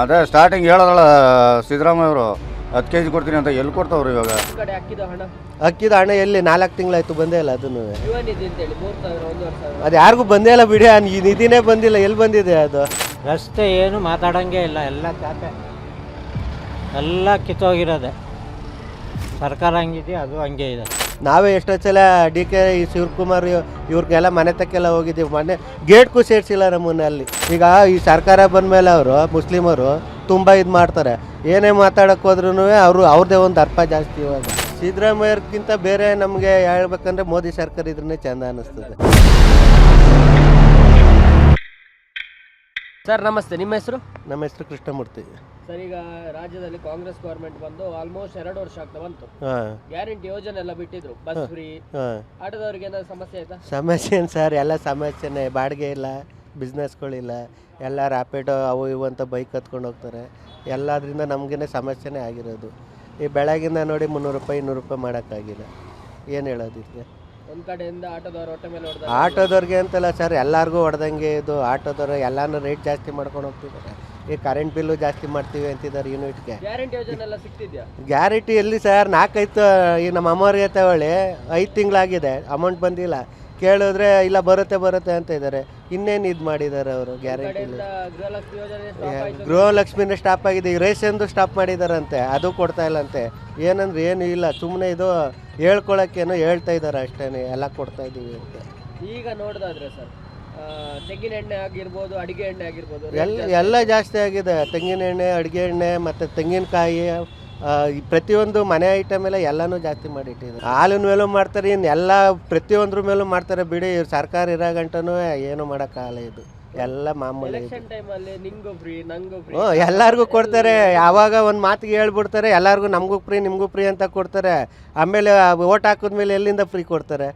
ಅದೇ ಸ್ಟಾರ್ಟಿಂಗ್ ಹೇಳೋದಲ್ಲ ಸಿದ್ದರಾಮಯ್ಯ ಅವರು 10 kg ಕೊಡ್ತೀನಿ ಅಂತ ಎಲ್ಲಿ ಕೊಡ್ತಾವ್ರು ಇವಾಗ? ಅಕ್ಕಿದ ಹಣ ಎಲ್ಲಿ 4 ತಿಂಗಳಾಯ್ತು ಬಂದೇ ಇಲ್ಲ. ಅದನ್ನು ಯುವ ನಿಧಿ ಅಂತೇಳಿ 3,000 1,500 ಅದು ಯಾರಿಗೂ ಬಂದೇ ಇಲ್ಲ ಬಿಡಿ. ಈ ನಿಧಿನೇ ಬಂದಿಲ್ಲ, ಎಲ್ಲಿ ಬಂದಿದೆ ಅದು? ರಸ್ತೆ ಏನು ಮಾತಾಡೋಂಗೆ ಇಲ್ಲ, ಎಲ್ಲ ಚಾಪೆ, ಎಲ್ಲ ಕಿತ್ತೋಗಿರೋದೆ. ಸರ್ಕಾರ ಹಂಗಿದೆ, ಅದು ಹಂಗೆ ಇದೆ. ನಾವೇ ಎಷ್ಟೋ ಸಲ DK ಶಿವಕುಮಾರ್ ಇವ್ರಿಗೆಲ್ಲ ಮನೆ ತಕ್ಕೆಲ್ಲ ಹೋಗಿದ್ದೀವಿ. ಮೊನ್ನೆ ಗೇಟ್ಗೂ ಸೇರಿಸಿಲ್ಲ ನಮ್ಮನ್ನ ಅಲ್ಲಿ. ಈಗ ಈ ಸರ್ಕಾರ ಬಂದಮೇಲೆ ಅವರು ಮುಸ್ಲಿಮರು ತುಂಬ ಇದು ಮಾಡ್ತಾರೆ. ಏನೇ ಮಾತಾಡೋಕೆ ಹೋದ್ರೂ ಅವ್ರದ್ದೇ ಒಂದು ಅರ್ಥ ಜಾಸ್ತಿ. ಇವಾಗ ಸಿದ್ದರಾಮಯ್ಯರ್ಗಿಂತ ಬೇರೆ ನಮಗೆ ಹೇಳ್ಬೇಕಂದ್ರೆ ಮೋದಿ ಸರ್ಕಾರ ಇದ್ರನ್ನೇ ಚೆಂದ ಅನ್ನಿಸ್ತದೆ. ಸರ್ ನಮಸ್ತೆ, ನಿಮ್ಮ ಹೆಸರು? ನಮ್ಮ ಹೆಸರು ಕೃಷ್ಣಮೂರ್ತಿ. ಸರ್, ಈಗ ರಾಜ್ಯದಲ್ಲಿ ಕಾಂಗ್ರೆಸ್ ಗೌರ್ಮೆಂಟ್ ಬಂದು ಆಲ್ಮೋಸ್ಟ್ 2 ವರ್ಷ ಆಗ್ತಾ ಬಂತು. ಹಾಂ ಗ್ಯಾರಂಟಿ ಯೋಜನೆ ಎಲ್ಲ ಬಿಟ್ಟಿದ್ರು, ಬಸ್ ಫ್ರೀ. ಹಾಂ ಆಟೋದವ್ರಿಗೆ ಏನಾದ್ರು ಸಮಸ್ಯೆ ಆಯ್ತಾ? ಸಮಸ್ಯೆ ಏನು ಸರ್, ಎಲ್ಲ ಸಮಸ್ಯೆನೇ. ಬಾಡಿಗೆ ಇಲ್ಲ, ಬಿಸ್ನೆಸ್ಗಳಿಲ್ಲ, ಎಲ್ಲ ರ್ಯಾಪಿಡೋ ಅವು ಇವು ಅಂತ ಬೈಕ್ ಹತ್ಕೊಂಡು ಹೋಗ್ತಾರೆ. ಎಲ್ಲದರಿಂದ ನಮಗೇ ಸಮಸ್ಯೆನೇ ಆಗಿರೋದು. ಈ ಬೆಳಗಿಂದ ನೋಡಿ 300 ರೂಪಾಯಿ 200 ರೂಪಾಯಿ ಮಾಡೋಕ್ಕಾಗಿಲ್ಲ. ಏನು ಹೇಳೋದಿಕ್ಕೆ? ಒಂದ್ ಕಡೆಯಿಂದ ಆಟೋದವ್ರ ಹೊಟ್ಟೆ ಮೇಲೆ ಹೊಡೆದ. ಆಟೋದವ್ರಿಗೆ ಅಂತಲ್ಲ ಸರ್, ಎಲ್ಲರಿಗೂ ಹೊಡೆದಂಗೆ ಇದು. ಆಟೋದವ್ರು ಎಲ್ಲನೂ ರೇಟ್ ಜಾಸ್ತಿ ಮಾಡ್ಕೊಂಡು ಹೋಗ್ತಿದ್ದಾರೆ. ಈ ಕರೆಂಟ್ ಬಿಲ್ಲು ಜಾಸ್ತಿ ಮಾಡ್ತೀವಿ ಅಂತಿದ್ದಾರೆ ಯೂನಿಟ್ಗೆ. ಗ್ಯಾರಂಟಿ ಯೋಜನೆ ಎಲ್ಲ ಸಿಗ್ತಿದ್ಯಾ? ಗ್ಯಾರಂಟಿ ಎಲ್ಲಿ ಸರ್? 4 ಈ ನಮ್ಮ ಅಮ್ಮವ್ರಿಗೆ ತಗೊಳ್ಳಿ 5 ತಿಂಗಳಾಗಿದೆ, ಅಮೌಂಟ್ ಬಂದಿಲ್ಲ. ಕೇಳಿದ್ರೆ ಇಲ್ಲ ಬರುತ್ತೆ ಅಂತ ಇದ್ದಾರೆ. ಇನ್ನೇನು ಇದು ಮಾಡಿದ್ದಾರೆ ಅವರು ಗ್ಯಾರಂಟಿ? ಗೃಹಲಕ್ಷ್ಮಿ ಯೋಜನೆ stop ಆಯ್ತು. ಗೃಹಲಕ್ಷ್ಮಿನೇ ಸ್ಟಾಪ್ ಆಗಿದೆ, ಈ ರೇಷನ್ದು ಸ್ಟಾಪ್ ಮಾಡಿದಾರಂತೆ, ಅದು ಕೊಡ್ತಾ ಇಲ್ಲಂತೆ. ಏನಂದ್ರೆ ಏನು ಇಲ್ಲ, ಸುಮ್ಮನೆ ಇದು ಹೇಳ್ಕೊಳಕ್ಕೇನೋ ಹೇಳ್ತಾ ಇದ್ದಾರೆ ಅಷ್ಟೇ, ಎಲ್ಲ ಕೊಡ್ತಾ ಇದ್ದೀವಿ ಅಂತ. ಈಗ ನೋಡೋದಾದ್ರೆ ಸರ್, ತೆಂಗಿನ ಎಣ್ಣೆ ಆಗಿರ್ಬೋದು, ಅಡಿಗೆ ಎಣ್ಣೆ ಆಗಿರ್ಬೋದು, ಎಲ್ಲ ಜಾಸ್ತಿ ಆಗಿದೆ. ತೆಂಗಿನ ಎಣ್ಣೆ, ಅಡುಗೆ ಎಣ್ಣೆ ಮತ್ತು ತೆಂಗಿನಕಾಯಿ, ಪ್ರತಿಯೊಂದು ಮನೆ ಐಟಮ್ ಎಲ್ಲ ಎಲ್ಲನೂ ಜಾಸ್ತಿ ಮಾಡಿಟ್ಟಿದ್ದಾರೆ. ಹಾಲಿನ ಮೇಲೂ ಮಾಡ್ತಾರೆ, ಇನ್ನು ಎಲ್ಲ ಪ್ರತಿಯೊಂದ್ರ ಮೇಲೂ ಮಾಡ್ತಾರೆ ಬಿಡಿ. ಸರ್ಕಾರ ಇರೋ ಗಂಟನೂ ಏನು ಮಾಡೋಕ್ಕಾಗಲ್ಲ. ಇದು ಎಲ್ಲ ಮಾಮೂಲಿ. ನಿಂಗೂ ಫ್ರೀ, ನಂಗೂ ಫ್ರೀ, ಎಲ್ಲರಿಗೂ ಕೊಡ್ತಾರೆ. ಯಾವಾಗ ಒಂದು ಮಾತಿಗೆ ಹೇಳ್ಬಿಡ್ತಾರೆ, ಎಲ್ಲರಿಗೂ ನಮಗೂ ಫ್ರೀ ನಿಮಗೂ ಫ್ರೀ ಅಂತ ಕೊಡ್ತಾರೆ. ಆಮೇಲೆ ಓಟ್ ಹಾಕಿದ್ಮೇಲೆ ಎಲ್ಲಿಂದ ಫ್ರೀ ಕೊಡ್ತಾರೆ?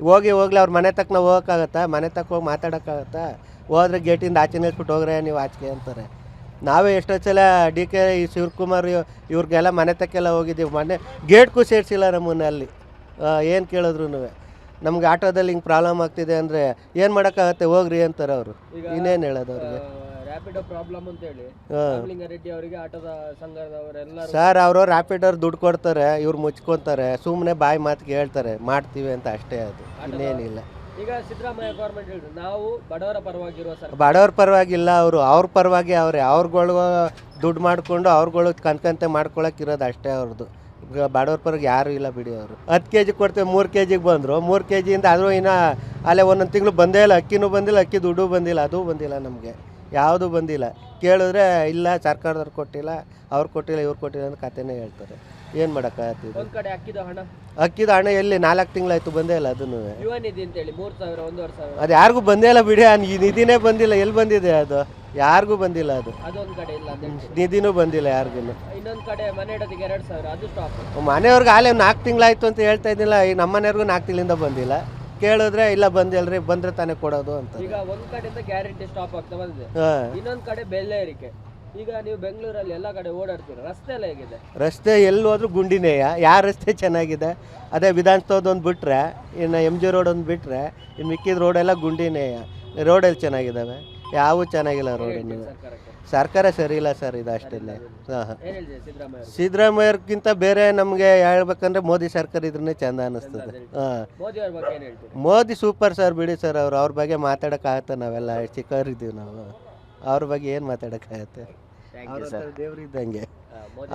ಹೋಗ್ಲಿ ಅವ್ರ ಮನೆ ತಕ್ಕ ನಾವು ಹೋಗೋಕ್ಕಾಗತ್ತಾ? ಮನೆ ತಕ್ಕ ಹೋಗಿ ಮಾತಾಡೋಕ್ಕಾಗತ್ತಾ? ಹೋದ್ರೆ ಗೇಟಿಂದ ಆಚೆ ನಿಲ್ಸ್ಬಿಟ್ಟು ಹೋಗ್ರೆ ನೀವು ಆಚೆಗೆ ಅಂತಾರೆ. ನಾವೇ ಎಷ್ಟೋ ಸಲ DK ಶಿವಕುಮಾರ್ ಇವ್ರಿಗೆಲ್ಲ ಮನೆ ತಕ್ಕೆಲ್ಲ ಹೋಗಿದ್ದೀವಿ. ಮೊನ್ನೆ ಗೇಟ್ಗೂ ಸೇರಿಸಿಲ್ಲ ನಮ್ಮನ್ನ ಅಲ್ಲಿ. ಏನು ಕೇಳಿದ್ರು ನಮ್ಗೆ ಆಟೋದಲ್ಲಿ ಹಿಂಗೆ ಪ್ರಾಬ್ಲಮ್ ಆಗ್ತಿದೆ ಅಂದರೆ ಏನು ಮಾಡೋಕ್ಕಾಗತ್ತೆ, ಹೋಗ್ರಿ ಅಂತಾರೆ ಅವರು. ಇನ್ನೇನು ಹೇಳೋದು ಅವ್ರಿಗೆ? ರ್ಯಾಪಿಡೋ ಪ್ರಾಬ್ಲಮ್ ಅಂತ ಹೇಳಿ ರೆಡ್ಡಿ ಅವರಿಗೆ ಆಟೋದ ಸಂಘದವರೆಲ್ಲ ಸರ್, ಅವರು ರ್ಯಾಪಿಡೋರು ದುಡ್ಡು ಕೊಡ್ತಾರೆ, ಇವ್ರು ಮುಚ್ಕೊತಾರೆ, ಸುಮ್ಮನೆ ಬಾಯಿ ಮಾತಿಗೆ ಹೇಳ್ತಾರೆ ಮಾಡ್ತೀವಿ ಅಂತ ಅಷ್ಟೇ. ಅದು ಇನ್ನೇನಿಲ್ಲ. ಈಗ ಸಿದ್ದರಾಮಯ್ಯ ಗೌರ್ಮೆಂಟ್ ಹೇಳಿದ್ರು ನಾವು ಬಡವರ ಪರವಾಗಿರುವ ಸರ್ಕಾರ. ಬಡವ್ರ ಪರವಾಗಿಲ್ಲ, ಅವ್ರ ಪರವಾಗಿ ಅವ್ರುಗಳು ದುಡ್ಡು ಮಾಡಿಕೊಂಡು ಅವ್ರುಗಳು ಕನ್ಕಂತೆ ಮಾಡ್ಕೊಳಕ್ಕಿರೋದು ಅಷ್ಟೇ ಅವ್ರದ್ದು. ಬಡವ್ರ ಪರವಾಗಿ ಯಾರೂ ಇಲ್ಲ ಬಿಡಿ. ಅವರು 10 kg ಕೊಡ್ತೇವೆ, 3 kg ಬಂದರು. 3 kgಯಿಂದ ಆದರೂ ಇನ್ನೂ ಅಲ್ಲೇ ಒಂದೊಂದು ತಿಂಗಳು ಬಂದೇ ಇಲ್ಲ. ಅಕ್ಕಿನೂ ಬಂದಿಲ್ಲ, ಅಕ್ಕಿ ದುಡ್ಡು ಬಂದಿಲ್ಲ, ಅದೂ ಬಂದಿಲ್ಲ ನಮಗೆ, ಯಾವುದೂ ಬಂದಿಲ್ಲ. ಕೇಳಿದ್ರೆ ಇಲ್ಲ ಸರ್ಕಾರದವ್ರು ಕೊಟ್ಟಿಲ್ಲ, ಅವ್ರು ಕೊಟ್ಟಿಲ್ಲ, ಇವ್ರು ಕೊಟ್ಟಿಲ್ಲ ಅಂತ ಕಥೆನೇ ಹೇಳ್ತಾರೆ. ಏನು ಮಾಡೋಕ್ಕಾಗತ್ತೆ? ಒಂದ್ ಕಡೆ ಅಕ್ಕಿದ ಹಣ ಎಲ್ಲಿ 4 ತಿಂಗಳಾಯ್ತು ಬಂದೇ ಇಲ್ಲ. ಅದನ್ನು ಯುವ ನಿಧಿ ಅಂತೇಳಿ 3,000 1,500 ಅದು ಯಾರಿಗೂ ಬಂದೇ ಇಲ್ಲ ಬಿಡಿ. ಈ ನಿಧಿನೇ ಬಂದಿಲ್ಲ, ಎಲ್ಲಿ ಬಂದಿದೆ ಅದು? ಯಾರಿಗೂ ಬಂದಿಲ್ಲ. ಅದು ಅದೊಂದ್ ಕಡೆ ಇಲ್ಲ, ನಿಧಿನೂ ಬಂದಿಲ್ಲ ಯಾರಿಗೂ. ಇನ್ನೊಂದ್ ಕಡೆ ಮನೆ ಇಡೋದಕ್ಕೆ 2,000 ಅದು ಸ್ಟಾಪ್. ಮನೆಯವ್ರಿಗೆ ಆಲೇ 4 ತಿಂಗಳಾಯ್ತು ಅಂತ ಹೇಳ್ತಾ ಇದ್ದಿಲ್ಲ. ಈ ನಮ್ಮ ಮನೆಯವ್ರಿಗೂ 4 ತಿಂಗಳಿಂದ ಬಂದಿಲ್ಲ. ಕೇಳಿದ್ರೆ ಇಲ್ಲ ಬಂದಿಲ್ರಿ, ಬಂದ್ರೆ ತಾನೇ ಕೊಡೋದು ಅಂತ. ಈಗ ಒಂದ್ ಕಡೆಯಿಂದ ಗ್ಯಾರಂಟಿ ಸ್ಟಾಪ್ ಆಗ್ತಾ ಬಂದಿದೆ, ಇನ್ನೊಂದ್ ಕಡೆ ಬೆಲೆ ಏರಿಕೆ. ಈಗ ನೀವು ಬೆಂಗಳೂರಲ್ಲಿ ಎಲ್ಲ ಕಡೆ ಓಡಾಡ್ತೀರ, ರಸ್ತೆ ಎಲ್ಲ ಹೇಗಿದೆ? ರಸ್ತೆ ಎಲ್ಲಿ ಹೋದ್ರೂ ಗುಂಡಿನೇ. ಯಾವ ರಸ್ತೆ ಚೆನ್ನಾಗಿದೆ? ಅದೇ ವಿಧಾನಸೌಧ ಒಂದು ಬಿಟ್ರೆ, ಇನ್ನು MG ರೋಡ್ ಒಂದು ಬಿಟ್ರೆ, ಇನ್ನು ಮಿಕ್ಕಿದ ರೋಡೆಲ್ಲ ಗುಂಡಿನೇ. ರೋಡೆಲ್ಲಿ ಚೆನ್ನಾಗಿದ್ದಾವೆ? ಯಾವೂ ಚೆನ್ನಾಗಿಲ್ಲ ರೋಡ್. ಸರ್ಕಾರ ಸರಿ ಇಲ್ಲ ಸರ್, ಇದು ಅಷ್ಟೇ. ಸಿದ್ದರಾಮಯ್ಯರ್ಗಿಂತ ಬೇರೆ ನಮಗೆ ಹೇಳ್ಬೇಕಂದ್ರೆ ಮೋದಿ ಸರ್ಕಾರ ಇದ್ರನ್ನೇ ಚೆಂದ ಅನ್ನಿಸ್ತದೆ. ಮೋದಿ ಸೂಪರ್ ಸರ್, ಬಿಡಿ ಸರ್. ಅವ್ರ ಬಗ್ಗೆ ಮಾತಾಡೋಕ್ಕಾಗತ್ತೆ? ನಾವೆಲ್ಲ ಚಿಕ್ಕವರಿದ್ದೀವಿ, ನಾವು ಅವ್ರ ಬಗ್ಗೆ ಏನು ಮಾತಾಡೋಕ್ಕಾಗತ್ತೆ? ದೇವ್ರಿದ್ದಂಗೆ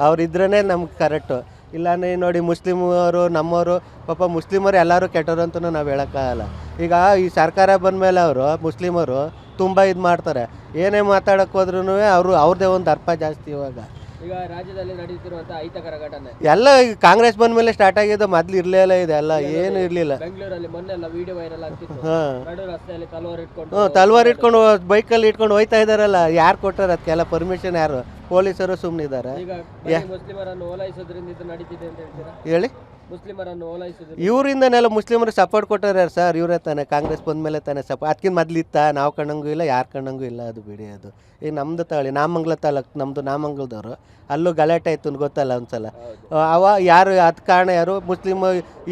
ಅವ್ರಿದ್ರೇ ನಮ್ಗೆ ಕರೆಕ್ಟು. ಇಲ್ಲಾಂದ್ರೆ ನೋಡಿ ಮುಸ್ಲಿಮರು ನಮ್ಮವರು, ಪಾಪ ಮುಸ್ಲಿಮರು ಎಲ್ಲರೂ ಕೆಟ್ಟವರು ಅಂತಲೂ ನಾವು ಹೇಳೋಕ್ಕಾಗಲ್ಲ. ಈಗ ಈ ಸರ್ಕಾರ ಬಂದಮೇಲೆ ಅವರು ಮುಸ್ಲಿಮರು ತುಂಬ ಇದು ಮಾಡ್ತಾರೆ. ಏನೇ ಮಾತಾಡೋಕೆ ಹೋದ್ರೂ ಅವ್ರದ್ದೇ ಒಂದು ಅರ್ಥ ಜಾಸ್ತಿ. ಈಗ ರಾಜ್ಯದಲ್ಲಿ ನಡೀತಿರುವಂಥ ಅಹಿತಕರ ಘಟನೆ ಎಲ್ಲ ಕಾಂಗ್ರೆಸ್ ಬಂದಮೇಲೆ ಸ್ಟಾರ್ಟ್ ಆಗಿದ್ದು, ಮೊದಲು ಇರಲೇ ಇದೆಲ್ಲ, ಏನು ಇರಲಿಲ್ಲ. ಬೆಂಗಳೂರಲ್ಲಿ ಮೊನ್ನೆ ಎಲ್ಲ ವಿಡಿಯೋ ವೈರಲ್ ಆಗ್ತಿತ್ತು. ನಡು ರಸ್ತೆಯಲ್ಲಿ ತಲ್ವಾರ್ ಇಟ್ಕೊಂಡು ಬೈಕಲ್ಲಿ ಇಟ್ಕೊಂಡು ಹೋಯ್ತಾ ಇದ್ದಾರಲ್ಲ. ಯಾರು ಕೊಟ್ಟಾರ ಅದಕ್ಕೆಲ್ಲ ಪರ್ಮಿಷನ್? ಯಾರು? ಪೊಲೀಸರು ಸುಮ್ಮನಿದ್ದಾರೆ. ಈಗ ಮುಸ್ಲಿಮರನ್ನು ಓಲೈಸೋದ್ರಿಂದ ಇದು ನಡೀತಿದೆ ಅಂತ ಹೇಳ್ತೀರಾ? ಹೇಳಿ. ಮುಸ್ಲಿಮರನ್ನು ಓಲೈಸೋದು ಇವರಿಂದನೆಲ್ಲ ಮುಸ್ಲಿಮರು ಸಪೋರ್ಟ್ ಕೊಟ್ಟಾರ ಸರ್. ಇವರೇ ತಾನೆ ಕಾಂಗ್ರೆಸ್ ಬಂದಮೇಲೆ ತಾನೆ ಅದಕ್ಕಿಂತ ಮೊದಲು ಇತ್ತ? ನಾವು ಕಣ್ಣಂಗೂ ಇಲ್ಲ, ಯಾರು ಕಣ್ಣಂಗೂ ಇಲ್ಲ. ಅದು ಬಿಡಿ. ಅದು ಈಗ ನಮ್ಮದು ತಗೊಳ್ಳಿ, ನಾಮಂಗಲ ತಾಲೂಕು, ನಮ್ಮದು ನಾಮಂಗಲದವರು. ಅಲ್ಲೂ ಗಲಾಟೆ ಆಯ್ತು ಗೊತ್ತಲ್ಲ ಒಂದ್ಸಲ. ಯಾರು ಅದು ಕಾರಣ ಯಾರು? ಮುಸ್ಲಿಮ್.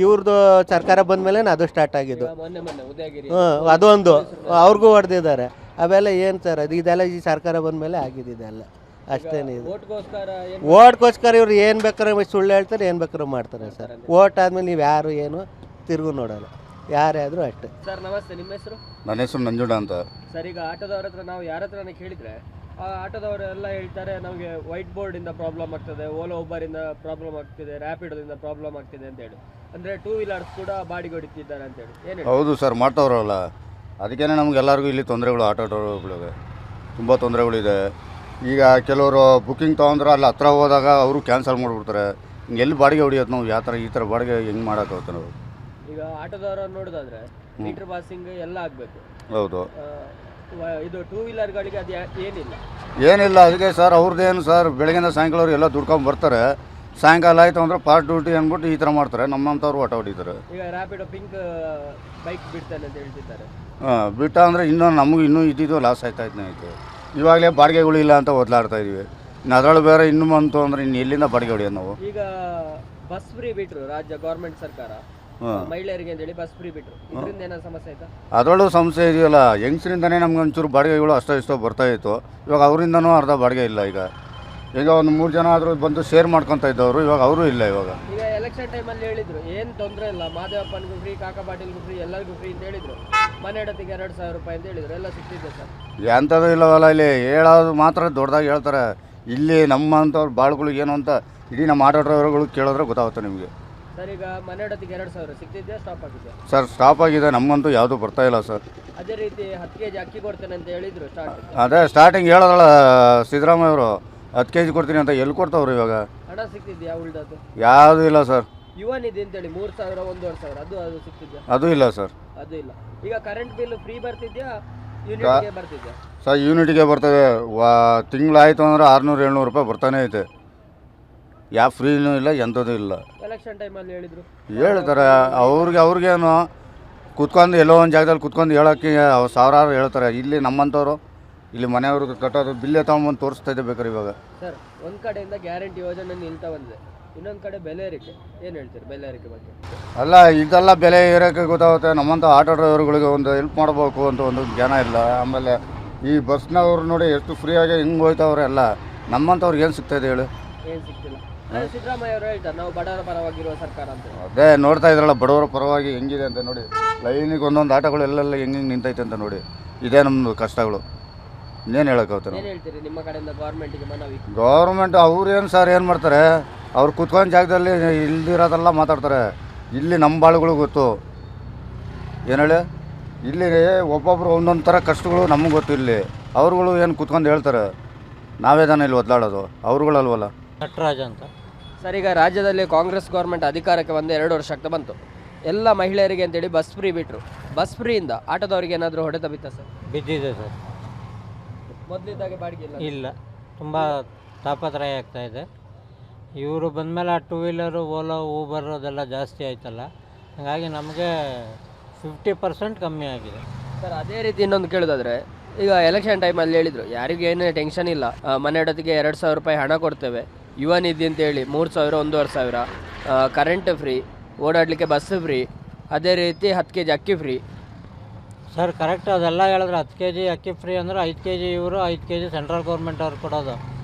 ಇವ್ರದ್ದು ಸರ್ಕಾರ ಬಂದಮೇಲೆ ಅದು ಸ್ಟಾರ್ಟ್ ಆಗಿದ್ದು. ಅದೊಂದು ಅವ್ರಿಗೂ ಹೊಡೆದಿದ್ದಾರೆ. ಅವೆಲ್ಲ ಏನು ಸರ್? ಇದೆಲ್ಲ ಈ ಸರ್ಕಾರ ಬಂದಮೇಲೆ ಆಗಿದ್ದು ಇದೆಲ್ಲ. ಅಷ್ಟೇನಿದೆ. ಓಟ್ಗೋಸ್ಕರ ಏನು ಓಟ್ಗೋಸ್ಕರ ಇವ್ರು ಏನು ಬೇಕಾದ್ರೆ ಸುಳ್ಳು ಹೇಳ್ತಾರೆ, ಏನು ಬೇಕಾದ್ರೂ ಮಾಡ್ತಾರೆ ಸರ್. ಓಟ್ ಆದಮೇಲೆ ನೀವು ಯಾರು ಏನು ತಿರುಗು ನೋಡೋಲ್ಲ, ಯಾರೇ ಆದರೂ ಅಷ್ಟೇ. ಸರ್ ನಮಸ್ತೆ, ನಿಮ್ಮ ಹೆಸರು? ನನ್ನ ಹೆಸರು ನಂಜುಂಡ ಅಂತ. ಸರ್ ಈಗ ಆಟೋದವ್ರ ಹತ್ರ ನಾವು ಯಾರ ಹತ್ರನೇ ಕೇಳಿದರೆ ಆ ಆಟೋದವರೆಲ್ಲ ಹೇಳ್ತಾರೆ ನಮಗೆ ವೈಟ್ ಬೋರ್ಡಿಂದ ಪ್ರಾಬ್ಲಮ್ ಆಗ್ತದೆ, ಓಲೋ ಉಬರಿಂದ ಪ್ರಾಬ್ಲಮ್ ಆಗ್ತಿದೆ, ರ್ಯಾಪಿಡೋದಿಂದ ಪ್ರಾಬ್ಲಮ್ ಆಗ್ತಿದೆ ಅಂತೇಳಿ. ಅಂದರೆ ಟೂ ವೀಲರ್ಸ್ ಕೂಡ ಬಾಡಿಗೆ ಹೊಡಿತಿದ್ದಾರೆ ಅಂತೇಳಿ. ಏನು ಹೌದು ಸರ್, ಮಾಡ್ತಾವ್ರಲ್ಲ. ಅದಕ್ಕೇ ನಮಗೆಲ್ಲರಿಗೂ ಇಲ್ಲಿ ತೊಂದರೆಗಳು, ಆಟೋ ಡ್ರೈವರ್ಗಳಿಗೆ ತುಂಬ ತೊಂದರೆಗಳಿದೆ. ಈಗ ಕೆಲವರು ಬುಕ್ಕಿಂಗ್ ತೊಗೊಂಡ್ರೆ ಅಲ್ಲಿ ಹತ್ರ ಹೋದಾಗ ಅವರು ಕ್ಯಾನ್ಸಲ್ ಮಾಡಿಬಿಡ್ತಾರೆ. ಎಲ್ಲಿ ಬಾಡಿಗೆ ಹೊಡಿಯೋದು ನಾವು? ಯಾವ ಥರ ಈ ಥರ ಬಾಡಿಗೆ ಹೆಂಗೆ ಮಾಡೋಕ್ಕಾಗುತ್ತೆ ನಾವು? ಈಗ ಆಟೋದವರ ನೋಡೋದಾದ್ರೆ ಮೀಟರ್ ಪಾಸಿಂಗ್ ಎಲ್ಲ ಆಗಬೇಕು. ಹೌದು, ಇದು ಟೂ ವೀಲರ್ಗಳಿಗೆ ಅದು ಏನಿಲ್ಲ. ಅದಕ್ಕೆ ಸರ್ ಅವ್ರದ್ದೇನು ಸರ್, ಬೆಳಗಿನ ಸಾಯಂಕಾಲವ್ರು ಎಲ್ಲ ದುಡ್ಕೊಂಡು ಬರ್ತಾರೆ. ಸಾಯಂಕಾಲ ಆಯಿತು ಅಂದರೆ ಪಾರ್ಟ್ ಡ್ಯೂಟಿ ಅಂದ್ಬಿಟ್ಟು ಈ ಥರ ಮಾಡ್ತಾರೆ. ನಮ್ಮಂಥವ್ರು ಆಟೋ ಹೊಡಿತಾರೆ. ಈಗ ರ್ಯಾಪಿಡೋ ಪಿಂಕ್ ಬೈಕ್ ಬಿಡ್ತಾನೆ ಅಂತ ಹೇಳ್ತಿದ್ದಾರೆ. ಬಿಟ್ಟ ಅಂದರೆ ನಮಗೆ ಇನ್ನೂ ಇದ್ದಿದ್ದು ಲಾಸ್ ಆಯ್ತು. ಇವಾಗಲೇ ಬಾಡಿಗೆಗಳು ಇಲ್ಲ ಅಂತ ಒದ್ಲಾಡ್ತಾ ಇದೀವಿ. ಇನ್ನು ಅದರೊಳಗೆ ಬೇರೆ ಇನ್ನೂ ಬಂತು ಅಂದರೆ ಇನ್ನು ಎಲ್ಲಿಂದ ಬಾಡಿಗೆ ಹೊಡಿಯೋದು ನಾವು? ಈಗ ಬಸ್ ಫ್ರೀ ಬಿಟ್ಟರು ರಾಜ್ಯ ಗೌರ್ಮೆಂಟ್ ಸರ್ಕಾರ ಮಹಿಳೆಯರಿಗೆ ಅಂತೇಳಿ ಬಸ್ ಫ್ರೀ ಬಿಟ್ಟರು. ಇದರಿಂದ ಏನಾದ್ರು ಸಮಸ್ಯೆ ಆಯ್ತಾ? ಅದರಲ್ಲೂ ಸಮಸ್ಯೆ ಇದೆಯಲ್ಲ, ಹೆಂಗಸರಿಂದನೇ ನಮ್ಗೆ ಒಂಚೂರು ಬಾಡಿಗೆಗಳು ಅಷ್ಟೋ ಬರ್ತಾ ಇತ್ತು. ಇವಾಗ ಅವರಿಂದನೂ ಅರ್ಧ ಬಾಡಿಗೆ ಇಲ್ಲ. ಈಗ ಒಂದು 3 ಜನ ಆದರೂ ಬಂದು ಶೇರ್ ಮಾಡ್ಕೊತಾ ಇದ್ದವರು, ಇವಾಗ ಅವರು ಇಲ್ಲ. ಈಗ ಎಲೆಕ್ಷನ್ ಟೈಮಲ್ಲಿ ಹೇಳಿದ್ರು ಏನು ತೊಂದರೆ ಇಲ್ಲ, ಮಾದೇವಪ್ಪನಿಗೂ ಫ್ರೀ, ಕಾಕ ಪಾಟೀಲ್ಗೂ ಫ್ರೀ, ಎಲ್ಲರಿಗೂ ಫ್ರೀ ಅಂತ ಹೇಳಿದ್ರು. ಮನೆ ಇಡತಿಗೆ 2,000 ರೂಪಾಯಿ ಅಂತ ಹೇಳಿದ್ರು. ಎಲ್ಲ ಸಿಗ್ತಿದೆ ಸರ್? ಎಂಥದ್ದು ಇಲ್ಲವಲ್ಲ. ಇಲ್ಲಿ ಹೇಳೋದು ಮಾತ್ರ ದೊಡ್ಡದಾಗಿ ಹೇಳ್ತಾರೆ. ಇಲ್ಲಿ ನಮ್ಮಂಥವ್ರು ಬಾಳುಗಳಿಗೆ ಏನು ಅಂತ ಇಡೀ ನಮ್ಮ ಆಟೋ ಡ್ರೈವರ್ಗಳು ಕೇಳಿದ್ರೆ ಗೊತ್ತಾಗುತ್ತೆ ನಿಮಗೆ. ಸರ್ ಈಗ ಮನೆ ಇಡತಿಗೆ 2,000 ಸಿಗ್ತಿದ್ಯಾ? ಸ್ಟಾಪ್ ಆಗಿದೆ ಸರ್? ಸ್ಟಾಪ್ ಆಗಿದೆ. ನಮಗಂತೂ ಯಾವುದೂ ಬರ್ತಾ ಇಲ್ಲ ಸರ್. ಅದೇ ರೀತಿ 10 kg ಅಕ್ಕಿ ಕೊಡ್ತೇನೆ ಅಂತ ಹೇಳಿದ್ರು ಸ್ಟಾರ್ಟಿಂಗ್ ಹೇಳೋದಲ್ಲ ಸಿದ್ದರಾಮಯ್ಯ ಅವರು, 10 kg ಕೊಡ್ತೀನಿ ಅಂತ. ಎಲ್ಲಿ ಕೊಡ್ತಾವ್ರು ಇವಾಗ? ಹಣ ಸಿಗ್ತಿದ್ಯಾ ಉಳ್ದದ್ದು? ಯಾವುದೂ ಇಲ್ಲ ಸರ್. ಯುವ ನಿಧಿ ಅಂತೇಳಿ 3,000 1,500 ಅದು ಸಿಗ್ತಿದ್ಯಾ? ಅದು ಇಲ್ಲ ಸರ್. ಅದು ಇಲ್ಲ. ಈಗ ಕರೆಂಟ್ ಬಿಲ್ ಫ್ರೀ ಬರ್ತಿದ್ಯಾ, ಯೂನಿಟ್ಗೆ ಬರ್ತಿದ್ಯಾ? ಸರ್ ಯೂನಿಟ್ಗೆ ಬರ್ತದೆ. ತಿಂಗಳಾಯಿತು ಅಂದರೆ 600-700 ರೂಪಾಯಿ ಬರ್ತಾನೆ ಐತೆ. ಯಾವ ಫ್ರೀನೂ ಇಲ್ಲ, ಎಂಥದ್ದು ಇಲ್ಲ. ಎಲೆಕ್ಷನ್ ಟೈಮಲ್ಲಿ ಹೇಳ್ತಾರೆ ಅವ್ರಿಗೇನು ಕುತ್ಕೊಂಡು ಎಲ್ಲೋ ಒಂದು ಜಾಗದಲ್ಲಿ ಕುತ್ಕೊಂಡು ಹೇಳೋಕ್ಕೆ ಸಾವಿರಾರು ಹೇಳ್ತಾರೆ. ಇಲ್ಲಿ ನಮ್ಮಂಥವ್ರು ಇಲ್ಲಿ ಮನೆಯವ್ರಿಗೆ ಕಟ್ಟೋದು ಬಿಲ್ಲೇ ತೊಗೊಂಬಂದು ತೋರಿಸ್ತಾ ಇದೆ ಬೇಕಾರೆ ಇವಾಗ. ಸರ್ ಒಂದು ಕಡೆಯಿಂದ ಗ್ಯಾರಂಟಿ ಯೋಜನೆ ನಿಲ್ತಾ ಬಂದಿದೆ, ಇನ್ನೊಂದು ಕಡೆ ಬೆಲೆ ಏರಿಕೆ. ಏನು ಹೇಳ್ತೀರಿ ಬೆಲೆ ಏರಿಕೆ ಬಗ್ಗೆ? ಅಲ್ಲ, ಇದೆಲ್ಲ ಬೆಲೆ ಏರೋಕ್ಕೆ ಗೊತ್ತಾಗುತ್ತೆ. ನಮ್ಮಂಥ ಆಟೋ ಡ್ರೈವರ್ಗಳಿಗೆ ಒಂದು ಹೆಲ್ಪ್ ಮಾಡಬೇಕು ಅಂತ ಒಂದು ಜ್ಞಾನ ಇಲ್ಲ. ಆಮೇಲೆ ಈ ಬಸ್ನವ್ರು ನೋಡಿ ಎಷ್ಟು ಫ್ರೀಯಾಗಿ ಹೆಂಗೆ ಹೋಯ್ತವ್ರೆ ಎಲ್ಲ. ನಮ್ಮಂಥವ್ರಿಗೆ ಏನು ಸಿಗ್ತಾಯಿದೆ ಹೇಳಿ? ಏನು ಸಿಗ್ತಿಲ್ಲ. ಸಿದ್ದರಾಮಯ್ಯ ಅವರು ಹೇಳ್ತಾರೆ ನಾವು ಬಡವರ ಪರವಾಗಿರುವ ಸರ್ಕಾರ ಅಂತ. ಅದೇ ನೋಡ್ತಾ ಇದ್ರಲ್ಲ ಬಡವರ ಪರವಾಗಿ ಹೆಂಗಿದೆ ಅಂತ ನೋಡಿ. ಲೈನಿಗೆ ಒಂದೊಂದು ಆಟೋಗಳು ಎಲ್ಲೆಲ್ಲ ಹೆಂಗೆ ನಿಂತೈತೆ ಅಂತ ನೋಡಿ. ಇದೇ ನಮ್ಮದು ಕಷ್ಟಗಳು. ಇನ್ನೇನು ಹೇಳೋಕ್ಕಾಗುತ್ತೆ? ಏನು ಹೇಳ್ತೀರಿ ನಿಮ್ಮ ಕಡೆಯಿಂದ ಗೌರ್ಮೆಂಟಿಗೆ ಮನವಿ? ಗೌರ್ಮೆಂಟ್ ಅವ್ರೇನು ಸರ್ ಏನು ಮಾಡ್ತಾರೆ? ಅವ್ರು ಕುತ್ಕೊಂಡು ಜಾಗದಲ್ಲಿ ಇಲ್ದಿರೋದೆಲ್ಲ ಮಾತಾಡ್ತಾರೆ. ಇಲ್ಲಿ ನಮ್ಮ ಬಾಳುಗಳು ಗೊತ್ತು. ಏನು ಹೇಳಿ, ಇಲ್ಲಿ ಒಬ್ಬೊಬ್ರು ಒಂದೊಂದು ಥರ ಕಷ್ಟಗಳು ನಮಗೆ ಗೊತ್ತು. ಇಲ್ಲಿ ಅವ್ರುಗಳು ಏನು ಕುತ್ಕೊಂಡು ಹೇಳ್ತಾರೆ? ನಾವೇ ತಾನೇ ಇಲ್ಲಿ ಒದ್ಲಾಡೋದು, ಅವ್ರುಗಳಲ್ವಲ್ಲ. ನಟರಾಜ್ ಅಂತ ಸರ್, ಈಗ ರಾಜ್ಯದಲ್ಲಿ ಕಾಂಗ್ರೆಸ್ ಗೌರ್ಮೆಂಟ್ ಅಧಿಕಾರಕ್ಕೆ ಬಂದು 2 ವರ್ಷ ಆಗ್ತಾ ಬಂತು. ಎಲ್ಲ ಮಹಿಳೆಯರಿಗೆ ಅಂತೇಳಿ ಬಸ್ ಫ್ರೀ ಬಿಟ್ಟರು. ಬಸ್ ಫ್ರೀಯಿಂದ ಆಟೋದವರಿಗೆ ಏನಾದರೂ ಹೊಡೆತ ಬಿತ್ತಾ ಸರ್? ಬಿದ್ದಿದೆ ಸರ್. ಮೊದಲಿದ್ದಾಗೆ ಬಾಡಿಗೆ ಇಲ್ಲ, ತುಂಬ ತಾಪತ್ರಯ ಆಗ್ತಾಯಿದೆ. ಇವರು ಬಂದಮೇಲೆ ಆ ಟೂ ವೀಲರು, ಓಲೋ, ಊಬರ್ ಅದೆಲ್ಲ ಜಾಸ್ತಿ ಆಯ್ತಲ್ಲ, ಹಾಗಾಗಿ ನಮಗೆ 50% ಕಮ್ಮಿ ಆಗಿದೆ ಸರ್. ಅದೇ ರೀತಿ ಇನ್ನೊಂದು ಕೇಳೋದಾದರೆ, ಈಗ ಎಲೆಕ್ಷನ್ ಟೈಮಲ್ಲಿ ಹೇಳಿದರು ಯಾರಿಗೇನೇ ಟೆನ್ಷನ್ ಇಲ್ಲ, ಮನೆ ಇಡೋದಕ್ಕೆ 2,000 ರೂಪಾಯಿ ಹಣ ಕೊಡ್ತೇವೆ, ಯುವ ನಿಧಿ ಅಂತೇಳಿ 3,000 1,500, ಕರೆಂಟ್ ಫ್ರೀ, ಓಡಾಡಲಿಕ್ಕೆ ಬಸ್ ಫ್ರೀ, ಅದೇ ರೀತಿ 10 kg ಅಕ್ಕಿ ಫ್ರೀ. ಸರ್ ಕರೆಕ್ಟ್ ಅದೆಲ್ಲ ಹೇಳಿದ್ರೆ 10 kg ಅಕ್ಕಿ ಫ್ರೀ ಅಂದರೆ 5 kg ಇವರು, 5 kg ಸೆಂಟ್ರಲ್ ಗೌರ್ಮೆಂಟ್ ಅವ್ರು ಕೊಡೋದು.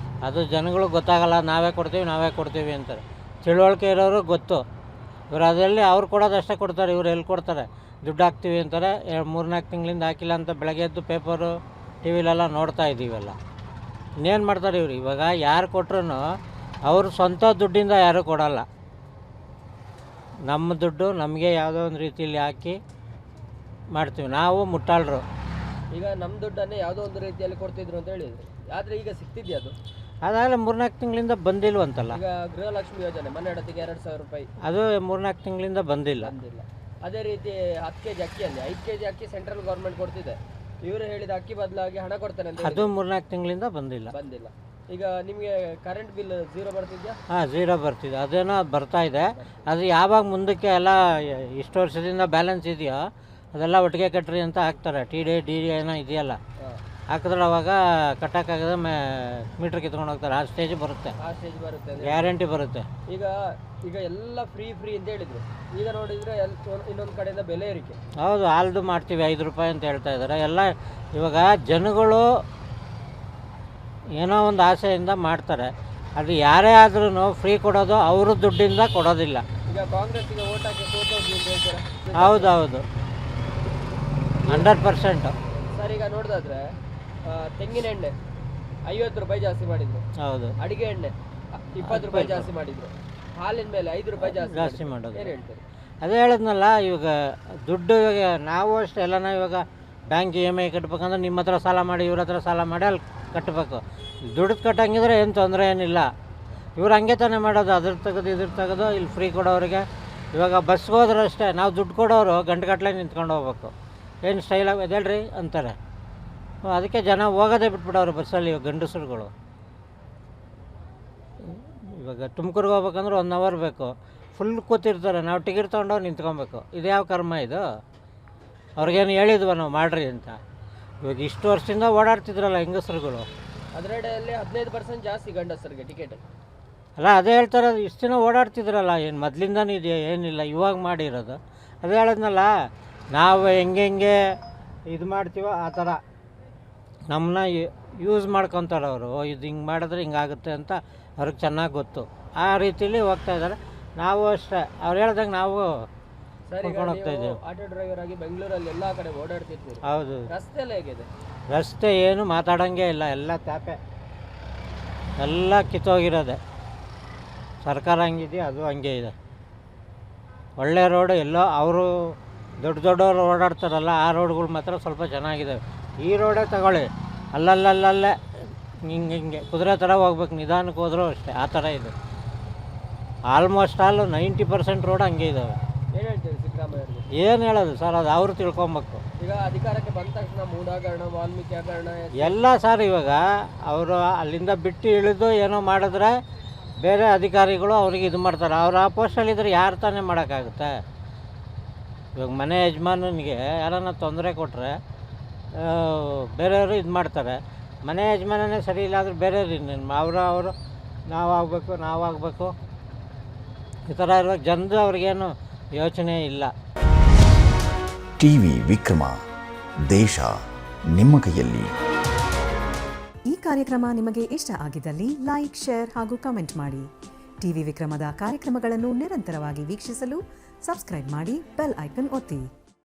ಅದು ಜನಗಳಿಗೆ ಗೊತ್ತಾಗಲ್ಲ, ನಾವೇ ಕೊಡ್ತೀವಿ ಅಂತಾರೆ. ತಿಳುವಳಿಕೆ ಇರೋರು ಗೊತ್ತು. ಇವರು ಅದರಲ್ಲಿ ಅವ್ರು ಕೊಡೋದು ಅಷ್ಟೇ ಕೊಡ್ತಾರೆ. ಇವ್ರು ಎಲ್ಲಿ ಕೊಡ್ತಾರೆ? ದುಡ್ಡು ಹಾಕ್ತೀವಿ ಅಂತಾರೆ. 3-4 ತಿಂಗಳಿಂದ ಹಾಕಿಲ್ಲ ಅಂತ ಬೆಳಗ್ಗೆ ಎದ್ದು ಪೇಪರು ಟಿ ವಿಲೆಲ್ಲ ನೋಡ್ತಾ ಇದ್ದೀವಲ್ಲ. ಇನ್ನೇನು ಮಾಡ್ತಾರೆ ಇವರು? ಇವಾಗ ಯಾರು ಕೊಟ್ರು ಅವರು ಸ್ವಂತ ದುಡ್ಡಿಂದ ಯಾರೂ ಕೊಡೋಲ್ಲ. ನಮ್ಮ ದುಡ್ಡು ನಮಗೆ ಯಾವುದೋ ಒಂದು ರೀತಿಯಲ್ಲಿ ಹಾಕಿ ಮಾಡ್ತೀವಿ. ನಾವು ಮುಟ್ಟಾಳರು. ಈಗ ನಮ್ಮ ದುಡ್ಡನ್ನೇ ಯಾವುದೋ ಒಂದು ರೀತಿಯಲ್ಲಿ ಕೊಡ್ತಿದ್ರು ಅಂತ ಹೇಳಿದ್ರು. ಆದರೆ ಈಗ ಸಿಗ್ತಿದೆಯಾ ಅದು? ಅದಾಗಲೇ 3-4 ತಿಂಗಳಿಂದ ಬಂದಿಲ್ವಂತಲ್ಲ. ಈಗ ಗೃಹಲಕ್ಷ್ಮಿ ಯೋಜನೆ ಮನೆ ಇಡೋದಕ್ಕೆ 2,000 ರೂಪಾಯಿ, ಅದು 3-4 ತಿಂಗಳಿಂದ ಬಂದಿಲ್ಲ. ಅದೇ ರೀತಿ 10 kg ಅಕ್ಕಿಯಲ್ಲಿ 5 kg ಅಕ್ಕಿ ಸೆಂಟ್ರಲ್ ಗೌರ್ಮೆಂಟ್ ಕೊಡ್ತಿದೆ. ಇವರು ಹೇಳಿದ ಅಕ್ಕಿ ಬದಲಾಗಿ ಹಣ ಕೊಡ್ತಾನೆ ಅಂತ ಅದು 3-4 ತಿಂಗಳಿಂದ ಬಂದಿಲ್ಲ. ಈಗ ನಿಮಗೆ ಕರೆಂಟ್ ಬಿಲ್ 0 ಬರ್ತಿದ್ಯಾ? ಹಾಂ, 0 ಬರ್ತಿದೆ. ಅದೇನೋ ಬರ್ತಾ ಇದೆ. ಅದು ಯಾವಾಗ ಮುಂದಕ್ಕೆ ಎಲ್ಲ ಇಷ್ಟು ವರ್ಷದಿಂದ ಬ್ಯಾಲೆನ್ಸ್ ಇದೆಯೋ ಅದೆಲ್ಲ ಒಟ್ಟಿಗೆ ಕಟ್ಟ್ರಿ ಅಂತ ಹಾಕ್ತಾರೆ. ಡಿ ಏನೋ ಇದೆಯಲ್ಲ, ಹಾಕಿದ್ರೆ ಅವಾಗ ಕಟ್ಟೋಕ್ಕಾಗದೆ ಮೀಟ್ರ್ ಕಿತ್ಕೊಂಡು ಹೋಗ್ತಾರೆ. ಆ ಸ್ಟೇಜ್ ಬರುತ್ತೆ, ಗ್ಯಾರಂಟಿ ಬರುತ್ತೆ. ಈಗ ಎಲ್ಲ ಫ್ರೀ ಅಂತ ಹೇಳಿದ್ರು. ಈಗ ನೋಡಿದರೆ ಇನ್ನೊಂದು ಕಡೆಯಿಂದ ಬೆಲೆ ಏರಿಕೆ. ಹೌದು, ಹಾಲ್ದು ಮಾಡ್ತೀವಿ 5 ರೂಪಾಯಿ ಅಂತ ಹೇಳ್ತಾ ಇದ್ದಾರೆ ಎಲ್ಲ. ಇವಾಗ ಜನಗಳು ಏನೋ ಒಂದು ಆಸೆಯಿಂದ ಮಾಡ್ತಾರೆ. ಅದು ಯಾರೇ ಆದ್ರೂ ಫ್ರೀ ಕೊಡೋದು ಅವ್ರ ದುಡ್ಡಿಂದ ಕೊಡೋದಿಲ್ಲ. ಈಗ ಕಾಂಗ್ರೆಸ್ಸಿಗೆ ಓಟ್ ಹಾಕಿ ಸೋತೋದ್ವಿ ಅಂತ ಹೇಳ್ತೀರಾ? ಹೌದು 100%. ಸರ್ ಈಗ ನೋಡಿದ್ರೆ ತೆಂಗಿನ ಎಣ್ಣೆ 50 ರೂಪಾಯಿ ಜಾಸ್ತಿ ಮಾಡಿದ್ರು, ಹೌದು, ಅಡಿಗೆ ಎಣ್ಣೆ 20 ರೂಪಾಯಿ ಜಾಸ್ತಿ ಮಾಡಿದ್ರು, ಹಾಲಿನ ಮೇಲೆ 5 ರೂಪಾಯಿ ಜಾಸ್ತಿ ಮಾಡೋದು. ಏನು ಹೇಳ್ತೀರಿ? ಅದೇ ಹೇಳಿದ್ನಲ್ಲ, ಇವಾಗ ದುಡ್ಡು ಇವಾಗ ನಾವು ಅಷ್ಟೇ ಎಲ್ಲನ ಇವಾಗ ಬ್ಯಾಂಕ್ EMI ಕಟ್ಬೇಕಂದ್ರೆ ನಿಮ್ಮ ಹತ್ರ ಸಾಲ ಮಾಡಿ ಇವ್ರ ಹತ್ರ ಸಾಲ ಮಾಡಿ ಅಲ್ಲಿ ಕಟ್ಟಬೇಕು. ದುಡ್ಡು ಕಟ್ಟಂಗಿದ್ರೆ ಏನು ತೊಂದರೆ ಏನಿಲ್ಲ. ಇವ್ರು ಹಂಗೆ ತಾನೇ ಮಾಡೋದು, ಅದ್ರ ತೆಗೆದು ಇಲ್ಲಿ ಫ್ರೀ ಕೊಡೋರಿಗೆ. ಇವಾಗ ಬಸ್ಗೆ ಹೋದ್ರೆ ಅಷ್ಟೇ, ನಾವು ದುಡ್ಡು ಕೊಡೋರು ಗಂಟೆಗಟ್ಟಲೆ ನಿಂತ್ಕೊಂಡು ಹೋಗ್ಬೇಕು. ಏನು ಸ್ಟೈಲಾಗಿ ಎದೇಳ್ರಿ ಅಂತಾರೆ. ಅದಕ್ಕೆ ಜನ ಹೋಗೋದೇ ಬಿಟ್ಬಿಡೋರು ಬಸ್ಸಲ್ಲಿ ಇವಾಗ ಗಂಡಸರುಗಳು. ಇವಾಗ ತುಮಕೂರಿಗೆ ಹೋಗ್ಬೇಕಂದ್ರೆ 1 ಅವರ್ ಬೇಕು, ಫುಲ್ ಕೂತಿರ್ತಾರೆ. ನಾವು ಟಿಕೆಟ್ ತೊಗೊಂಡೋಗಿ ನಿಂತ್ಕೊಬೇಕು. ಇದು ಯಾವ ಕರ್ಮ ಇದು? ಅವ್ರಿಗೇನು ಹೇಳಿದ್ವ ನಾವು ಮಾಡ್ರಿ ಅಂತ? ಇವಾಗ ಇಷ್ಟು ವರ್ಷದಿಂದ ಓಡಾಡ್ತಿದ್ರಲ್ಲ ಹೆಂಗಸರುಗಳು. ಅದರಡೆಯಲ್ಲಿ 15% ಜಾಸ್ತಿ ಗಂಡಸರಿಗೆ ಟಿಕೆಟ್. ಅಲ್ಲ ಅದೇ ಹೇಳ್ತಾರೆ, ಇಷ್ಟು ದಿನ ಓಡಾಡ್ತಿದ್ರಲ್ಲ, ಏನು ಮೊದಲಿಂದನೂ ಇದೆಯಾ? ಏನಿಲ್ಲ, ಇವಾಗ ಮಾಡಿರೋದು. ಅದೇ ಹೇಳಿದ್ನಲ್ಲ, ನಾವು ಹೆಂಗೆ ಇದು ಮಾಡ್ತೀವೋ ಆ ಥರ ನಮ್ಮನ್ನ ಯೂಸ್ ಮಾಡ್ಕೊತಾರೆ ಅವರು. ಇದು ಹಿಂಗೆ ಮಾಡಿದ್ರೆ ಹಿಂಗಾಗುತ್ತೆ ಅಂತ ಅವ್ರಿಗೆ ಚೆನ್ನಾಗಿ ಗೊತ್ತು. ಆ ರೀತಿಲಿ ಹೋಗ್ತಾ ಇದ್ದಾರೆ. ನಾವು ಅಷ್ಟೇ ಅವ್ರು ಹೇಳ್ದಂಗೆ ನಾವು ಕರ್ಕೊಂಡು ಹೋಗ್ತಾ ಇದ್ದೀವಿ. ಆಟೋ ಡ್ರೈವರ್ ಆಗಿ ಬೆಂಗಳೂರಲ್ಲಿ ಎಲ್ಲ ಕಡೆ ಓಡಾಡ್ತಿರ್ತೀವಿ. ಹೌದು. ರಸ್ತೆ ಎಲ್ಲ ಹೇಗಿದೆ? ರಸ್ತೆ ಏನು ಮಾತಾಡೋಂಗೆ ಇಲ್ಲ, ಎಲ್ಲ ತ್ಯಾಪೆ, ಎಲ್ಲ ಕಿತ್ತೋಗಿರೋದೆ. ಸರ್ಕಾರ ಹಂಗಿದೆಯಾ, ಅದು ಹಂಗೆ ಇದೆ. ಒಳ್ಳೆ ರೋಡು ಎಲ್ಲೋ ಅವರು ದೊಡ್ಡವರು ಓಡಾಡ್ತಾರಲ್ಲ, ಆ ರೋಡ್ಗಳು ಮಾತ್ರ ಸ್ವಲ್ಪ ಚೆನ್ನಾಗಿದ್ದಾವೆ. ಈ ರೋಡೇ ತಗೊಳ್ಳಿ, ಅಲ್ಲಲ್ಲಲ್ಲೇ ಹಿಂಗೆ ಕುದುರೆ ಥರ ಹೋಗ್ಬೇಕು, ನಿಧಾನಕ್ಕೆ ಹೋದರೂ ಅಷ್ಟೇ, ಆ ಥರ ಇದೆ. ಆಲ್ಮೋಸ್ಟ್ 90% ರೋಡ್ ಹಂಗೆ ಇದ್ದಾವೆ. ಏನು ಹೇಳ್ತೀವಿ ಸಿದ್ದರಾಮಯ್ಯ? ಏನು ಹೇಳೋದು ಸರ್, ಅದು ಅವರು ತಿಳ್ಕೊಬೇಕು. ಈಗ ಅಧಿಕಾರಕ್ಕೆ ಬಂದ ತಕ್ಷಣ ಮೂಡ ಹಗರಣ, ವಾಲ್ಮೀಕಿ ಹಗರಣ ಎಲ್ಲ ಸರ್, ಇವಾಗ ಅವರು ಅಲ್ಲಿಂದ ಬಿಟ್ಟು ಇಳಿದು ಏನೋ ಮಾಡಿದ್ರೆ ಬೇರೆ ಅಧಿಕಾರಿಗಳು ಅವ್ರಿಗೆ ಇದು ಮಾಡ್ತಾರೆ. ಅವ್ರು ಆ ಪೋಸ್ಟಲ್ಲಿದ್ದರೆ ಯಾರು ತಾನೇ ಮಾಡೋಕ್ಕಾಗುತ್ತೆ? ಇವಾಗ ಮನೆ ಯಜಮಾನನಿಗೆ ಯಾರನ್ನ ತೊಂದರೆ ಕೊಟ್ಟರೆ ಬೇರೆಯವರು ಇದು ಮಾಡ್ತಾರೆ. ಮನೆ ಯಜಮಾನನೇ ಸರಿ ಇಲ್ಲ ಅಂದರೆ ಬೇರೆಯವ್ರು ಇನ್ನೇನು ಅವರು ನಾವಾಗಬೇಕು ಈ ಥರ ಇರುವಾಗ ಜನರು ಅವ್ರಿಗೇನು ಯೋಚನೆ ಇಲ್ಲ. ಟಿವಿ ವಿಕ್ರಮ, ದೇಶ ನಿಮ್ಮ ಕೈಯಲ್ಲಿ. ಈ ಕಾರ್ಯಕ್ರಮ ನಿಮಗೆ ಇಷ್ಟ ಆಗಿದ್ದಲ್ಲಿ ಲೈಕ್, ಶೇರ್ ಹಾಗೂ ಕಮೆಂಟ್ ಮಾಡಿ. ಟಿವಿ ವಿಕ್ರಮದ ಕಾರ್ಯಕ್ರಮಗಳನ್ನು ನಿರಂತರವಾಗಿ ವೀಕ್ಷಿಸಲು ಸಬ್ಸ್ಕ್ರೈಬ್ ಮಾಡಿ, ಬೆಲ್ ಐಕನ್ ಒತ್ತಿ.